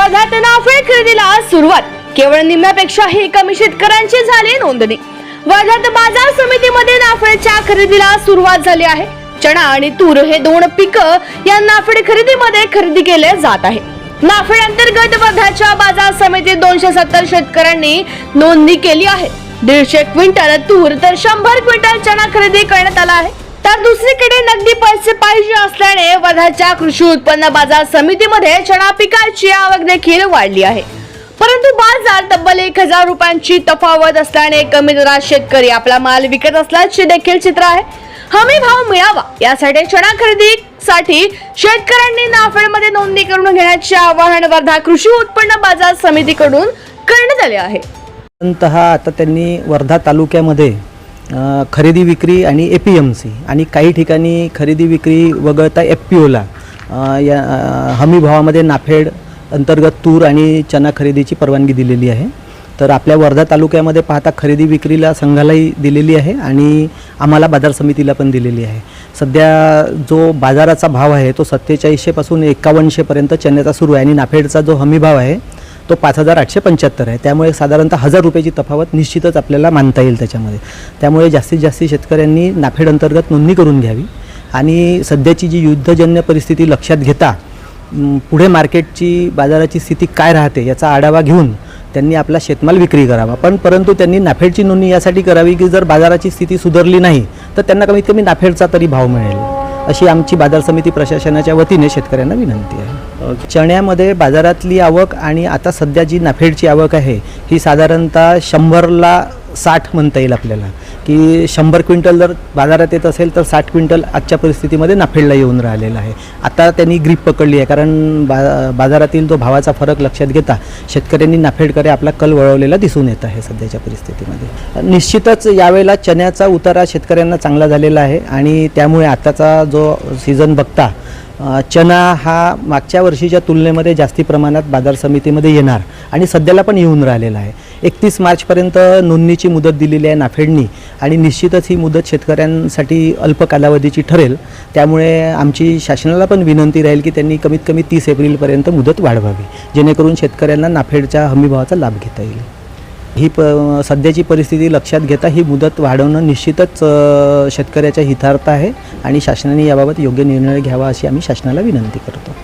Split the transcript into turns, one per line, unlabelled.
वर्ध्यात नाफेड खरेदीला सुरुवात। केवळ निम्म्यापेक्षाही कमी शेतकऱ्यांची झाली नोंदणी। वर्ध्यात बाजार समितीमध्ये नाफेडच्या खरेदीला सुरुवात झाली आहे। चणा आणि तूर हे दोन पिकं या नाफेड खरेदीमध्ये खरेदी केले जात आहे। नाफेड अंतर्गत वर्ध्याच्या बाजार समितीत 270 शेतकऱ्यांनी नोंदणी केली आहे। 150 क्विंटल तूर तर 100 क्विंटल चणा खरेदी करण्यात आला आहे। तर दुसरीकडे नगदी पैसे पाहिजे असल्याने वर्ध्याच्या कृषी उत्पन्न बाजार समितीमध्ये चणा पिकाची आवक देखील वाढली आहे। परंतु बाजार तब्बल 1000 रुपयांची तफावत असल्याने कमी दरात शेतकरी आपला माल विकत असल्याचे देखील चित्र आहे। हमी भाव मिळावा यासाठी चणा खरेदीसाठी शेतकऱ्यांनी नाफेडमध्ये नोंदणी करून घेण्याचे आवाहन वर्धा कृषी उत्पन्न बाजार समितीकडून करण्यात आले आहे।
आता त्यांनी वर्धा तालुक्यामध्ये खरेदी विक्री आणि एपीएमसी आणि काही ठिकाणी खरेदी विक्री वगळता एफपीओला या हमी भावामध्ये नाफेड अंतर्गत तूर आणि चणा खरेदीची परवानगी दिलेली आहे। तर आपल्या वर्धा तालुक्यामध्ये पाहता खरेदी विक्रीला संघालाही दिलेली आहे आणि आम्हाला बाजार समितीला पण दिलेली आहे। सध्या जो बाजाराचा भाव आहे तो 4700 पासून 5100 पर्यंत चण्याचा सुरू आहे आणि नाफेडचा जो हमी भाव आहे तो 5875 आहे। त्यामुळे साधारणतः 1000 रुपयाची तफावत निश्चितच आपल्याला मानता येईल त्याच्यामध्ये। त्यामुळे जास्तीत जास्त शेतकऱ्यांनी नाफेड अंतर्गत नोंदणी करून घ्यावी आणि सध्याची जी युद्धजन्य परिस्थिती लक्षात घेता पुढे मार्केटची बाजाराची स्थिती काय राहते याचा आढावा घेऊन त्यांनी आपला शेतमाल विक्री करावा। परंतु त्यांनी नाफेडची नोंदणी यासाठी करावी की जर बाजाराची स्थिती सुधारली नाही तर त्यांना कमीत कमी नाफेडचा तरी भाव मिळेल, अशी आमची बाजार समिती प्रशासनाच्या वतीने शेतकऱ्यांना विनंती आहे। चण्यामध्ये बाजारातली आवक आणि आता सध्या जी नाफेडची आवक आहे ही साधारणतः 100ला 60 म्हणता येईल आपल्याला, की 100 क्विंटल जर बाजारात येत असेल तर 60 क्विंटल आजच्या परिस्थितीमध्ये नाफेडला येऊन राहिलेला आहे। आता त्यांनी ग्रीप पकडली आहे कारण बाजारातील जो भावाचा फरक लक्षात घेता शेतकऱ्यांनी नाफेडकडे आपला कल वळवलेला दिसून येत आहे सध्याच्या परिस्थितीमध्ये। निश्चितच यावेळेला चण्याचा उतारा शेतकऱ्यांना चांगला झालेला आहे आणि त्यामुळे आताचा जो सीझन बघता चणा हा मागच्या वर्षीच्या तुलनेमध्ये जास्ती प्रमाणात बाजार समितीमध्ये येणार आणि सध्याला पण येऊन राहिलेला आहे। 31 मार्चपर्यंत नोंदणीची मुदत दिलेली आहे नाफेडनी आणि निश्चितच ही मुदत शेतकऱ्यांसाठी अल्प कालावधीची ठरेल। त्यामुळे आमची शासनाला पण विनंती राहील की त्यांनी कमीत कमी 30 एप्रिलपर्यंत मुदत वाढवावी जेणेकरून शेतकऱ्यांना नाफेडच्या हमीभावाचा लाभ घेता येईल। ही सध्याची परिस्थिती लक्षात घेता ही मुदत वाढवणं निश्चितच शेतकऱ्याच्या हितार्थ आहे आणि शासनाने याबाबत योग्य निर्णय घ्यावा अशी आम्ही शासनाला विनंती करतो।